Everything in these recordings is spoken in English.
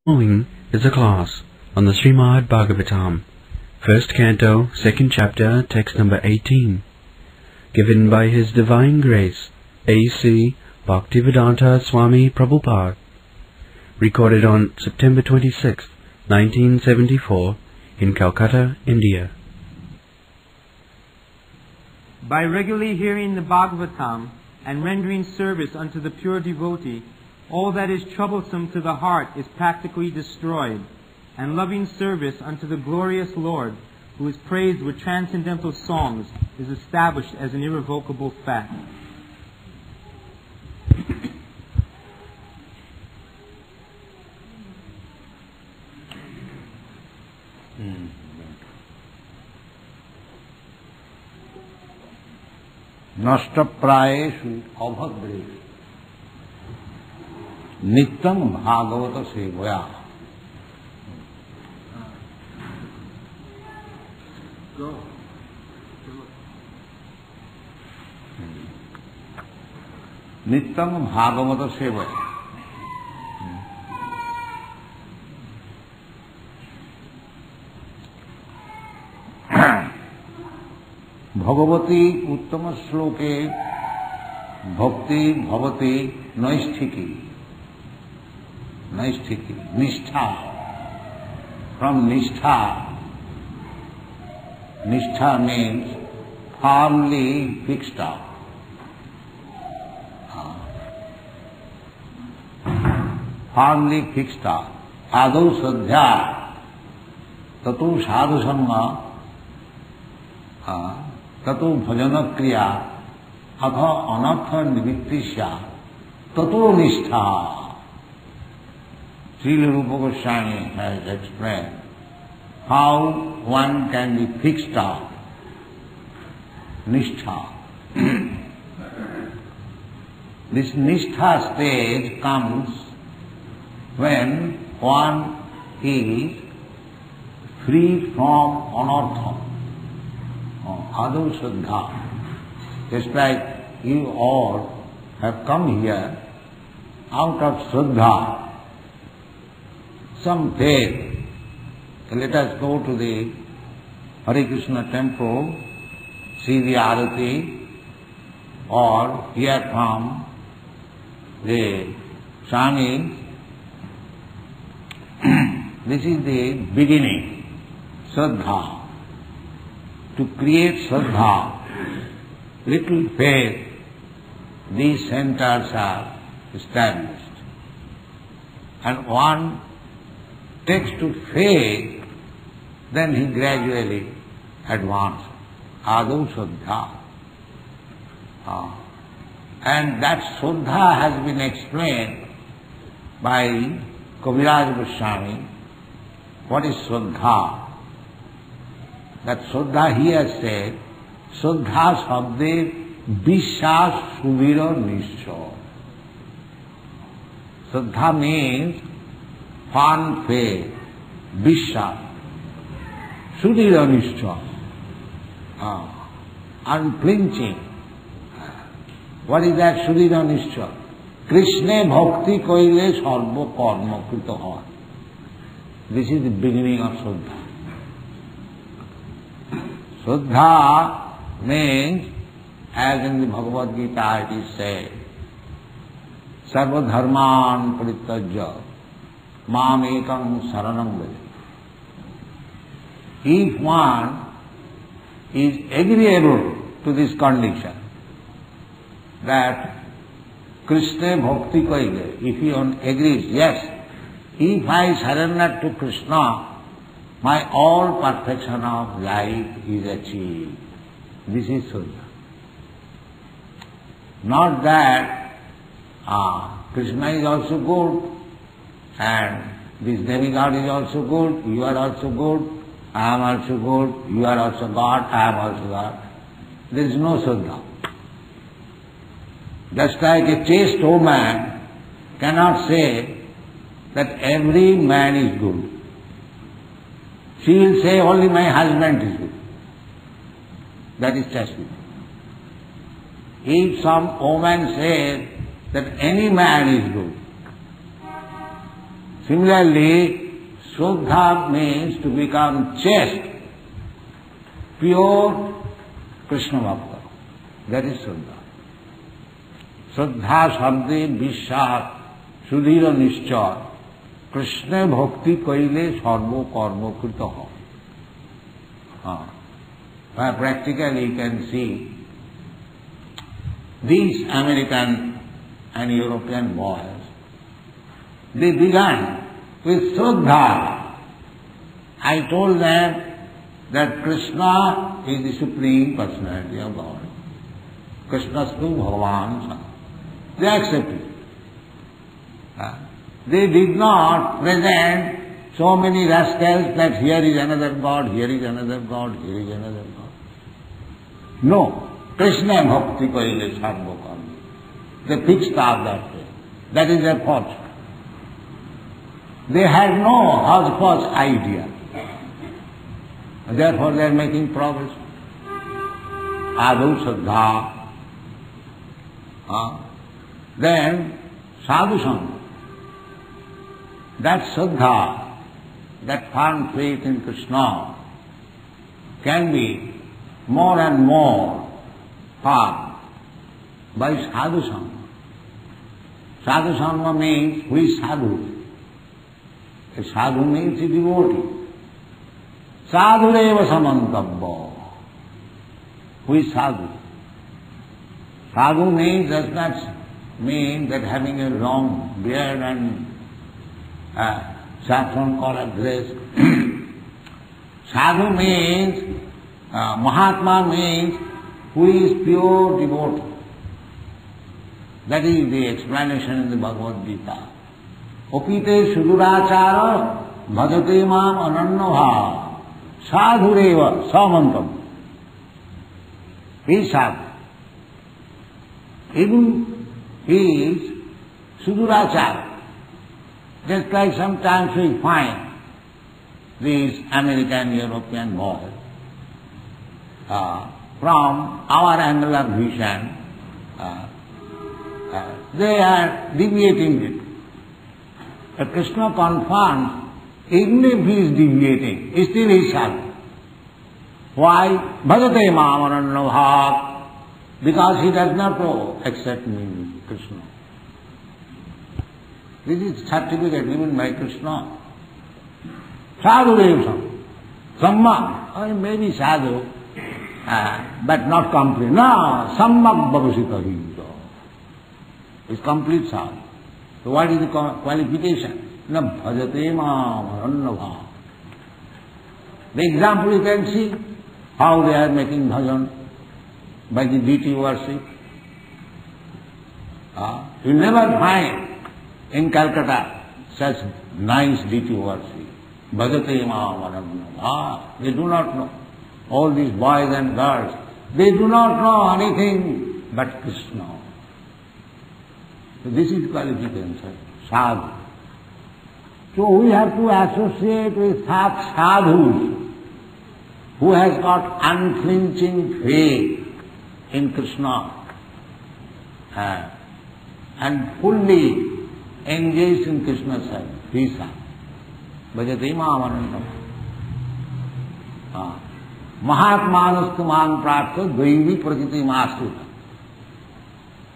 Following is a class on the Srimad Bhagavatam, first canto, second chapter, text number 18, given by His Divine Grace, A.C. Bhaktivedanta Swami Prabhupada, recorded on September 26, 1974, in Calcutta, India. By regularly hearing the Bhagavatam and rendering service unto the pure devotee, all that is troublesome to the heart is practically destroyed, and loving service unto the glorious Lord, who is praised with transcendental songs, is established as an irrevocable fact. नष्टप्रायेषु अभद्रेषु नित्यं भागवत सेवया नित्यं भागवत सेवया भगवती उत्तम श्लोके भक्ति भवति नैष्ठिकी निष्ठा from निष्ठा means firmly fixed up firmly fixed up आदौ श्रद्धा ततो साधु संग ततो भजन क्रिया अथ अनर्थ निवृत्ति ततो निष्ठा. Srila Rupa Goswami has explained how one can be fixed up, nishtha. This nishtha stage comes when one is free from anartha, adu shraddha. Just like you all have come here out of shraddha, some faith. Let us go to the Hare Krishna temple, see the arati, or hear from the Swami. This is the beginning, shraddha. To create shraddha, little faith, these centers are established. And one takes to faith, then he gradually advances. Adu Shraddha. And that Shraddha has been explained by Kaviraj Goswami. What is Shraddha? That Shraddha he has said, Shraddha sabde Vishwas Suvira Nishya. Shraddha means firm faith, Vishwas, Sudhira Nishya, unflinching. What is that Sudhira Nishya? Krishna bhakti koile sarva karma krita hoy. This is the beginning of Shraddha. Shraddha means, as in the Bhagavad Gita it is said, Sarva dharman parityajya Mam ekam saranam vraja. If one is agreeable to this condition, that Krishna bhakti kaile, if he agrees, yes, if I surrender to Krishna, my all perfection of life is achieved. This is Shraddha. Not that Krishna is also good, and this demigod is also good, you are also good, I am also good, you are also God, I am also God. There is no Shraddha. Just like a chaste woman cannot say that every man is good. She will say only my husband is good. That is chastity. If some woman says that any man is good, Similarly, Shraddha means to become chaste, pure Krishna Bhakta. That is Shraddha. Shraddha Shabde Vishwas Sudhira Nishchaya Krishna Bhakti Kaile Sarva Karma Kritaha. Practically you can see these American and European boys, they began with Shraddha. I told them that Krishna is the Supreme Personality of God. Krishna Stu Bhagavan. They accepted. They did not present so many rascals that here is another God, here is another God, here is another God. No. Krishna Bhakti Kaile Sarva Karma. They fixed up that way. That is their fortune. They had no hodgepodge idea. Therefore they are making progress. Adu Shraddha. Then Sadhu Sangha. That Shraddha, that firm faith in Krishna can be more and more firm by Sadhu Sangha. Sadhu Sangha means who is sadhu. A sadhu means a devotee. Sadhureva samantavya. Who is sadhu? Sadhu means does not mean that having a long beard and saffron colored dress. Sadhu means, Mahatma means who is pure devotee. That is the explanation in the Bhagavad Gita. Opite sudurachara bhajate mam anannabha sadhureva samantam. He is sadhu. Even he is sudurachara. Just like sometimes we find these American, European boys, from our angular vision, they are deviating it. But Krishna confirms, even if he is deviating, still he is sadhu. Why? Bhajate mam anannabha. Because he does not know except me, Krishna. This is certificate given by Krishna. Sadhu Devasam. Sammak, maybe sadhu, but not complete. No, sammak bhavasita hi. It's complete sadhu. So what is the qualification? Na bhajate mam anannabha. The example you can see how they are making bhajan by the deity worship. You never find in Calcutta such nice deity worship. Bhajate mam anannabha. They do not know. All these boys and girls, they do not know anything but Krishna. So this is qualification, sadhu. So we have to associate with such sadhus who has got unflinching faith in Krishna and fully engaged in Krishna's service. He is sadhu. Bhajate mam anannabha. Mahatmanastu man prapta dvaivi prakriti masrita.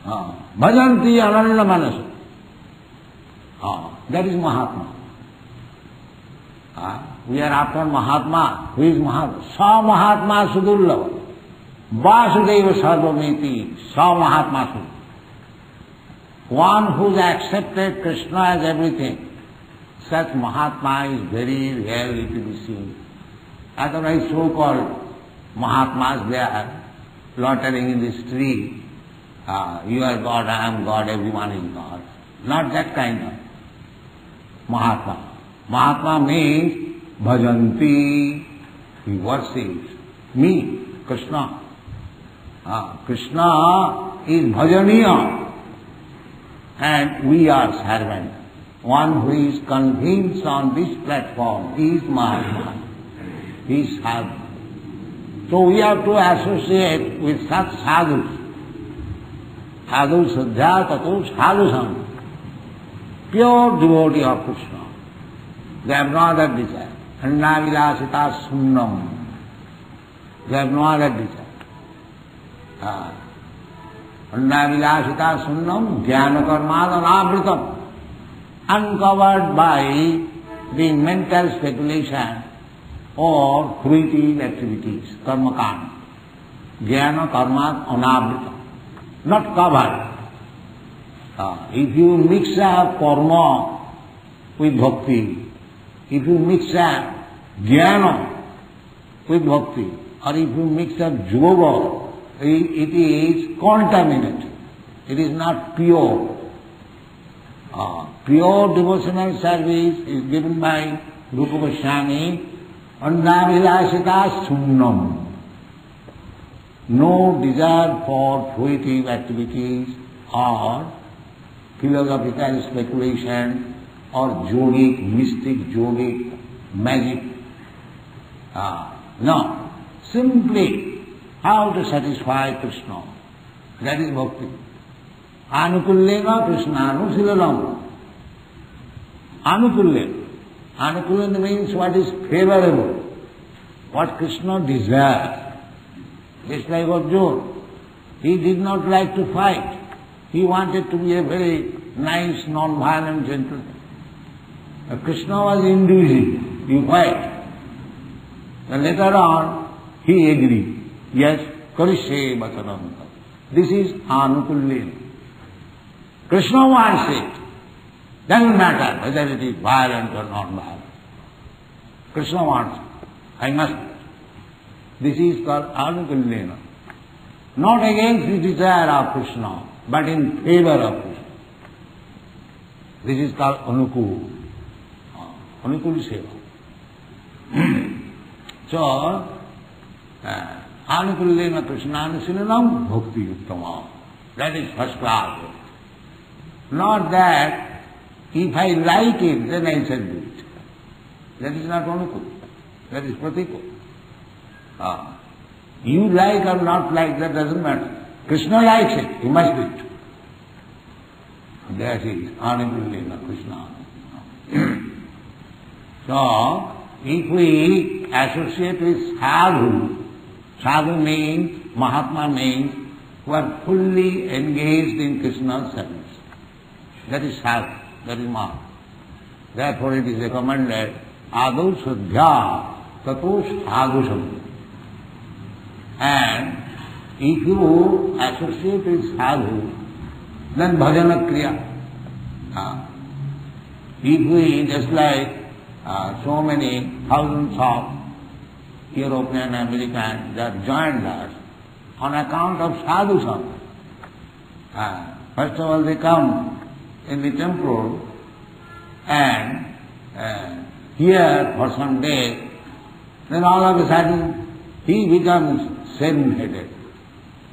Bhajanti ananda manasu. That is Mahatma. We are after Mahatma. Who is Mahatma? Sa Mahatma Sudullava. Vasudeva Sarvamiti. Sa Mahatma Sudullava. One who has accepted Krishna as everything. Such Mahatma is very rarely to be seen. Otherwise so-called Mahatmas, they are loitering in the street. You are God, I am God, everyone is God. Not that kind of Mahatma. Mahatma means bhajanti. He worships me, Krishna. Krishna is bhajaniya and we are servant. One who is convinced on this platform is Mahatma. He is sadhu. So we have to associate with such sadhus. Sadhu Saddha Tato Sadhu Sangha. Pure devotee of Krishna. They have no other desire. Annavilasita sunnam. They have no other desire. Annavilasita sunnam jnana karmadhanavritam. Uncovered by the mental speculation or fruitive activities, karma kanda. Jnana karma anavritam. Not covered. If you mix up karma with bhakti, if you mix up jnana with bhakti, or if you mix up yoga, it is contaminated. It is not pure. Pure devotional service is given by Rupa Goswami, Annavilasita sunnam. No desire for fruitive activities or philosophical speculation or yogic, mystic, yogic, magic. No. Simply how to satisfy Krishna. That is bhakti. Anukullena Krishnanu. Anukullena. Anukullena means what is favorable, what Krishna desires. Just like Arjuna, he did not like to fight. He wanted to be a very nice, non-violent gentleman. Krishna was inducing, you fight. Then later on, he agreed. Yes, Karishe Vatanam. This is Anukullena. Krishna wants it. Doesn't matter whether it is violent or non-violent. Krishna wants it. I must. This is called Anukullena. Not against the desire of Krishna, but in favor of Krishna. This is called Anukul. Anukul Seva. So, Anukullena Krishnanusilanam Bhakti Uttama. That is first class. Not that if I like it, then I shall do it. That is not Anukul. That is Pratikul. You like or not like, that doesn't matter. Krishna likes it, he must do it. That is Anukullena Krishna. So, if we associate with sadhu, sadhu means, Mahatma means, who are fully engaged in Krishna's service. That is sadhu, that is Mahatma. Therefore it is recommended, Adu Swadhya Tato Sadhusam. And if you associate with sadhu, then bhajana kriya. If we, just like so many thousands of European, Americans, they have joined us on account of sadhu sangha. First of all, they come in the temple and here for some days, then all of a sudden he becomes seven-headed.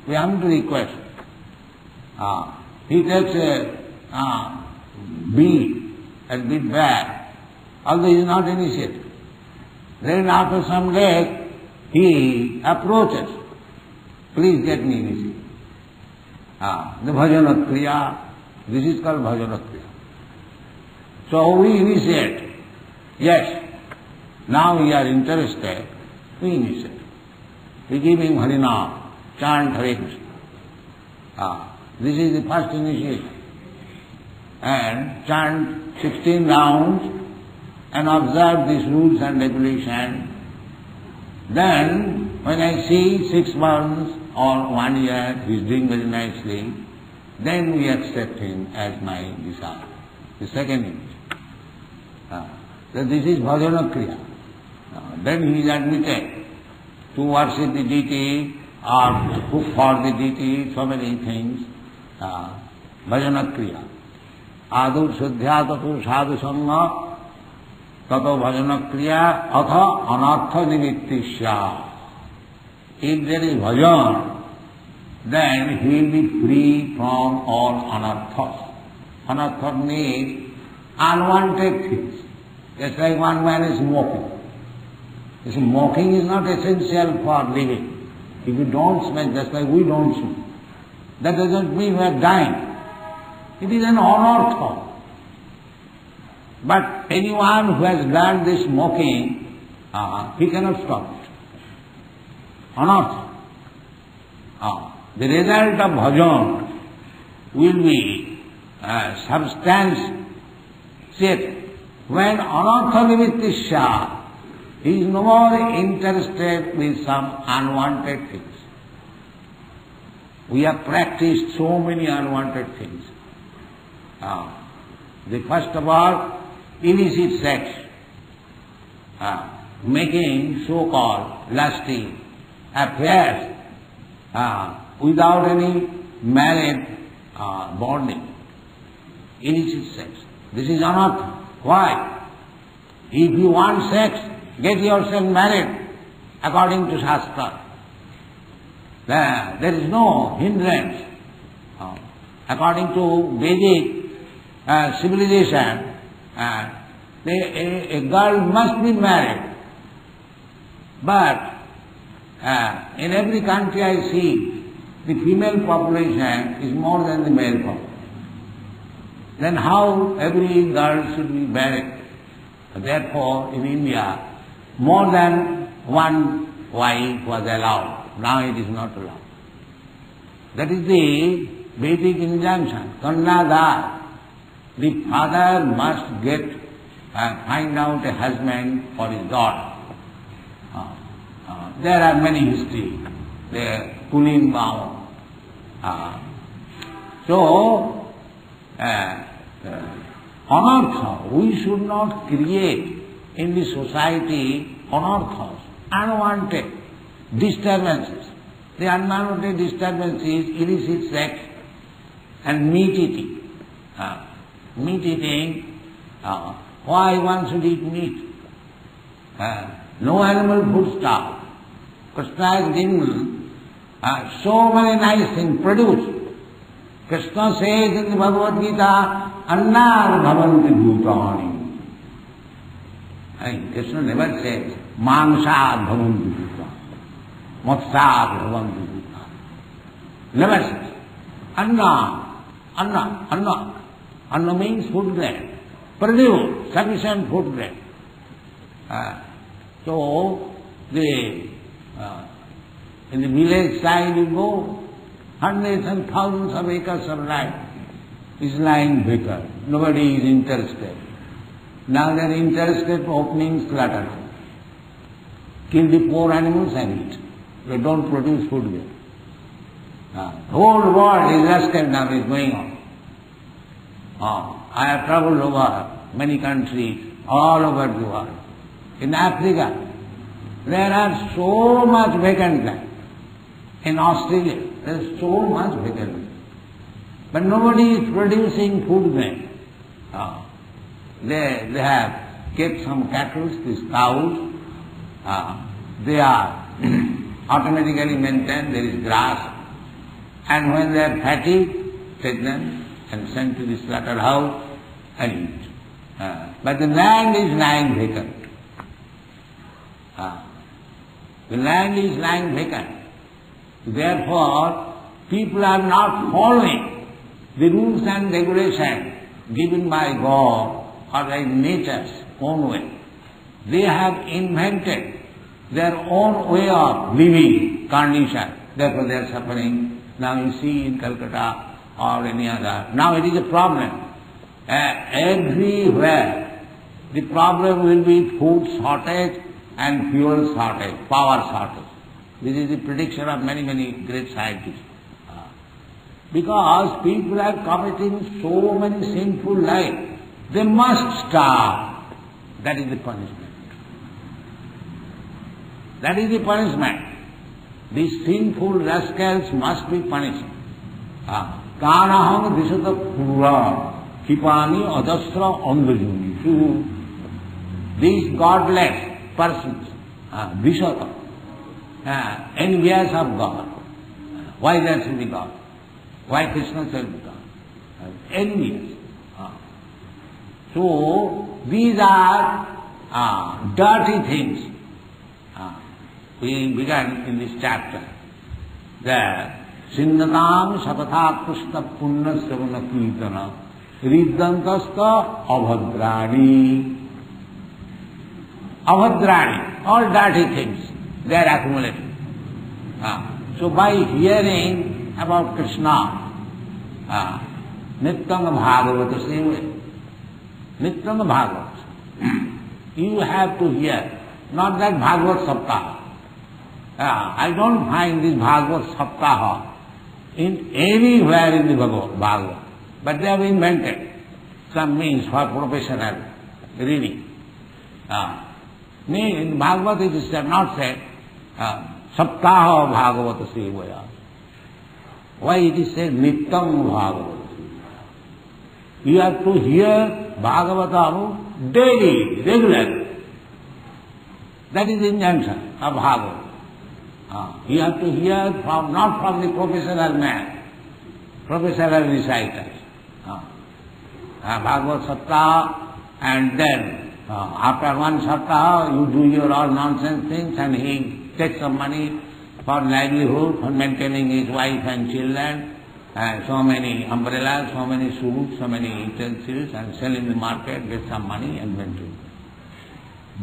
We have to request. He takes a bead and bead back, although he is not initiated. Then after some days, he approaches. Please get me initiated. The bhajana kriya, this is called bhajana kriya. So we initiate. Yes, now we are interested, we initiate. We give him Harinam, chant Hare Krishna. This is the first initiation. And chant 16 rounds and observe these rules and regulations. Then, when I see 6 months or 1 year, he is doing very nicely, then we accept him as my disciple. The second initiation. So this is bhajana kriya. Then he is admitted to worship the deity or to cook for the deity, so many things. Bhajana kriya. Adu shuddhya tato sadhu sangha tato bhajana kriya atha anartha nimittisya. If there is bhajan, then he will be free from all anarthas. Anartha means unwanted things. Just like one man is smoking. You see, smoking is not essential for living. If you don't smoke, just like we don't smoke, that doesn't mean we are dying. It is an anartha. But anyone who has learned this smoking, he cannot stop it. Anartha. The result of bhajan will be substantiated when anartha nimittisya, he is no more interested with some unwanted things. We have practiced so many unwanted things. The first of all, illicit sex, making so-called lusty affairs without any married bonding. Illicit sex. This is anartha. Why? If you want sex, get yourself married according to Shastra. There is no hindrance. According to Vedic civilization, a girl must be married. But in every country I see, the female population is more than the male population. Then how every girl should be married? Therefore, in India, more than one wife was allowed. Now it is not allowed. That is the Vedic injunction. Kannada. The father must find out a husband for his daughter. There are many histories. The Kulin Bhava. Anartha, we should not create in the society anarthas, unwanted disturbances. The unwanted disturbances, illicit sex and meat eating. Meat eating, why one should eat meat? No animal food stuff. Krishna has given so many nice things produced. Krishna says in the Bhagavad Gita, Annar bhavanti bhutani. Krishna never says, Mangsad bhavanti bhutani, Matsad bhavanti bhutani. Never says. Anna. Anna means food grain. Produce sufficient food grain. In the village side you go, hundreds and thousands of acres of land is lying vacant. Nobody is interested. Now they are interested in opening slaughterhouse. Kill the poor animals and eat. They don't produce food grain. The whole world is rascal now is going on. I have travelled over many countries, all over the world. In Africa, there are so much vacant land. In Australia, there is so much vacant land. But nobody is producing food grain. They have kept some cattle, these cows. They are automatically maintained, there is grass. And when they are fatty, take them and sent to the slaughterhouse and eat. But the land is lying vacant. The land is lying vacant. Therefore, people are not following the rules and regulations given by God or by nature's own way. They have invented their own way of living condition. Therefore they are suffering. Now you see in Calcutta or any other. Now it is a problem. Everywhere the problem will be food shortage and fuel shortage, power shortage. This is the prediction of many, many great scientists. Because people are committing so many sinful lives, they must starve. That is the punishment. That is the punishment. These sinful rascals must be punished. Kanaham disata pura kipani adasra andajuni. These godless persons, disata, envious of God. Why there should be God? Why Krishna shall be God? Envious. So these are dirty things. We began in this chapter that Sinnatam Sapatha Krishna Punna Savana Kirtana Riddantasta abhadrani. Abhadrani, all dirty things, they are accumulated. So by hearing about Krishna, Nityam Bhagavata, same way. Nityam Bhagavata. You have to hear, not that Bhagavat Saptaha. I don't find this Bhagavat Saptaha in anywhere in the Bhagavad, but they have invented some means for professional reading. In Bhagavad it is not said Saptaha Bhagavata Sevaya. Why it is said Nityam Bhagavata? You have to hear Bhagavatam daily, regularly. That is the injunction of Bhagavad. You have to hear from, not from the professional man, professional reciters. Bhagavad Saptaha, and then after one Saptaha you do your all nonsense things and he takes some money for livelihood, for maintaining his wife and children, and so many umbrellas, so many suits, so many utensils, and sell in the market, get some money and maintain.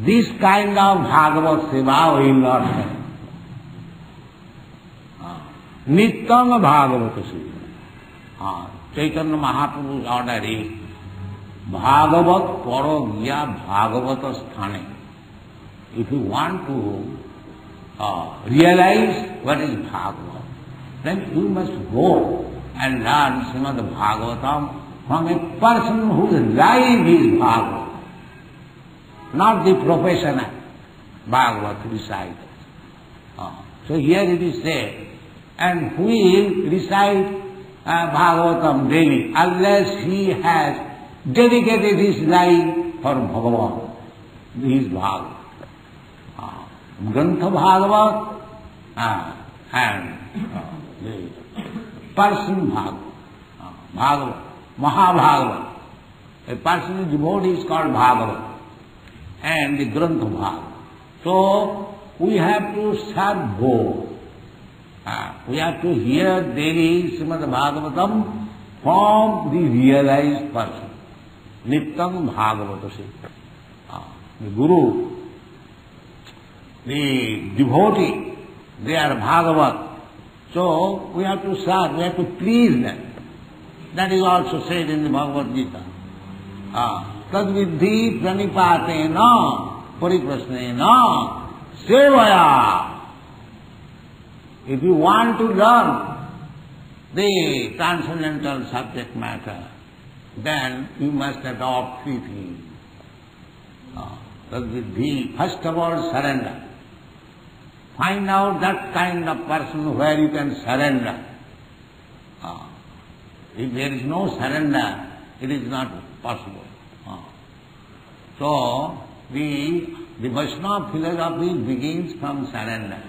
This kind of Bhagavad Seva will not have. Nityam Bhagavata Seva. Chaitanya Mahaprabhu's order is Bhagavat Paro Gya Bhagavata Sthane. If you want to realize what is Bhagavat, then you must go and learn Srimad Bhagavatam from a person whose life is Bhagavat, not the professional Bhagavat reciter. So here it is said, and who will recite Bhagavatam daily unless he has dedicated his life for Bhagavan. He is Bhagavat. Grantha Bhagavat and the person Bhagavat, Mahabhagavat. A person is devotee is called Bhagavat, and the Grantha Bhagavat. So we have to serve both. We have to hear daily Srimad Bhagavatam from the realized person. Nityam Bhagavata Seva. The Guru, the devotee, they are Bhagavat. So we have to serve, we have to please them. That is also said in the Bhagavad Gita. Tadvidhi pranipatena pariprasnena sevaya. If you want to learn the transcendental subject matter, then you must adopt three things. First of all, surrender. Find out that kind of person where you can surrender. If there is no surrender, it is not possible. So, the Vaishnava philosophy begins from surrender.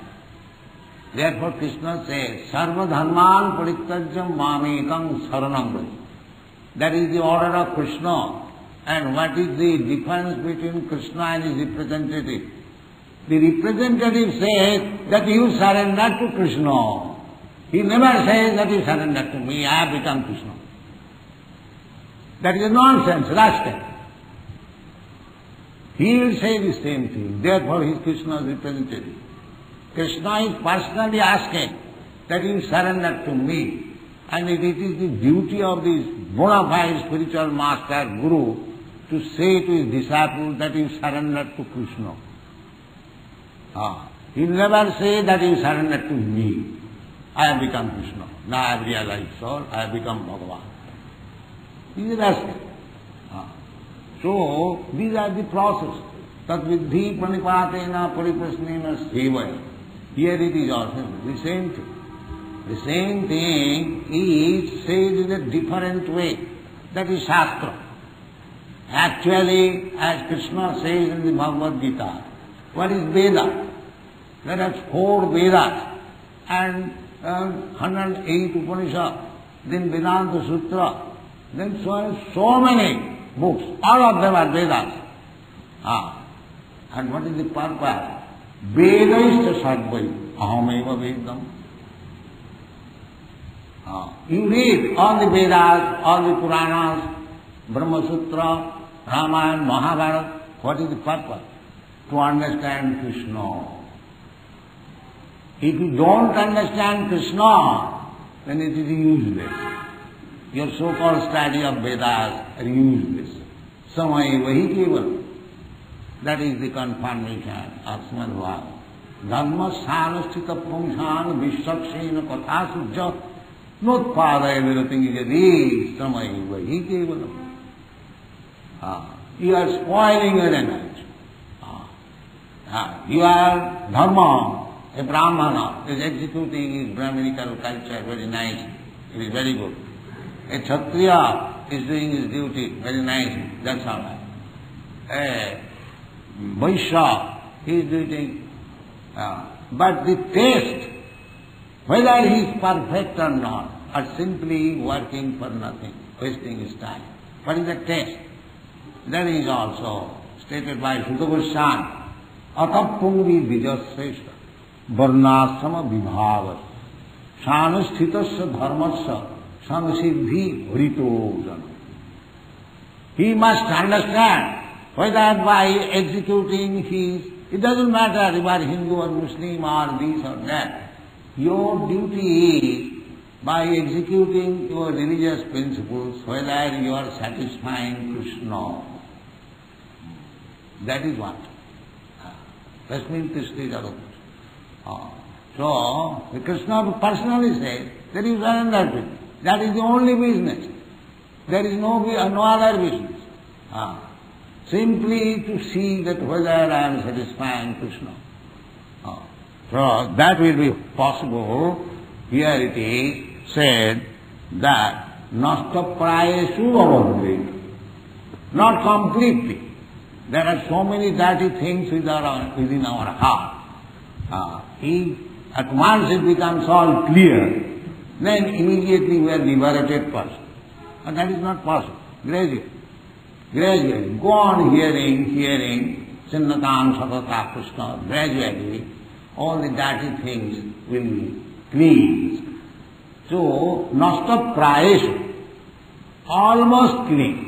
Therefore Krishna says, Sarva dharman parityajya mamekam saranam vraja. That is the order of Krishna. And what is the difference between Krishna and his representative? The representative says that you surrender to Krishna. He never says that you surrender to me, I have become Krishna. That is nonsense, rascal. He will say the same thing. Therefore he is Krishna's representative. Krishna is personally asking that you surrender to me, and it is the duty of this bona fide spiritual master, Guru, to say to his disciples that you surrender to Krishna. He never say that you surrender to me. I have become Krishna. Now I have realized soul, I have become Bhagavan. He is asking. So these are the process. Tadvidhi pranipatena pariprasnena sevaya. Here it is also the same thing. The same thing is said in a different way. That is Shastra. Actually, as Krishna says in the Bhagavad Gita, what is Veda? There are 4 Vedas and 108 Upanishads, then Vedanta Sutra, then so many books. All of them are Vedas. And what is the purpose? Vedaista sadvai ahameva vedam. You read all the Vedas, all the Puranas, Brahma Sutra, Ramayana, Mahabharata. What is the purpose? To understand Krishna. If you don't understand Krishna, then it is useless. Your so-called study of Vedas are useless. Samaya vahi keval. That is the confirmation of Srimad Bhagavatam. Dhamma sanusthita pumshan vishakshena katha sujja notpadaya viratingi jadi samaya vahi kevalam. You are spoiling your energy. You are dharma. A Brahmana is executing his Brahminical culture very nicely. It is very good. A Kshatriya is doing his duty very nicely. That's all right. A Vaishya, he is doing. But the test, whether he is perfect or not, or simply working for nothing, wasting his time. What is the test? That is also stated by Sutta Goswami. Atappungi vijasresha. Varnasama vibhavas shanusthitasya dharmasya samsiddhi bhrito jana. He must understand whether by executing his, it doesn't matter if you are Hindu or Muslim or this or that, your duty is by executing your religious principles whether you are satisfying Krishna. That is what. Tasmin tishti jagat. So, the Krishna personally says, there is another business. That is the only business. There is no other business. Simply to see that whether I am satisfying Krishna. So, that will be possible. Here it is said that nasta prayesu avadveta. Not completely. There are so many dirty things within our heart. At once it becomes all clear, then immediately we are liberated person. But that is not possible. Gradually. Go on hearing, Sinnatam Satata Krishna. Gradually, all the dirty things will be cleansed. So, nasta prayesu, almost clean.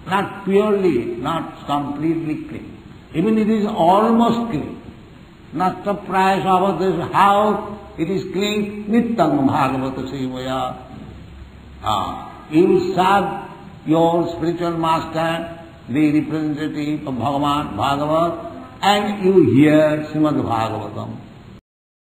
Not purely, not completely clean. Even it is almost clean. Nasta prayasa avadhya, how it is clean? Nityam Bhagavata Sevaya. You serve your spiritual master, the representative of Bhagavan, Bhagavat, and you hear Srimad Bhagavatam.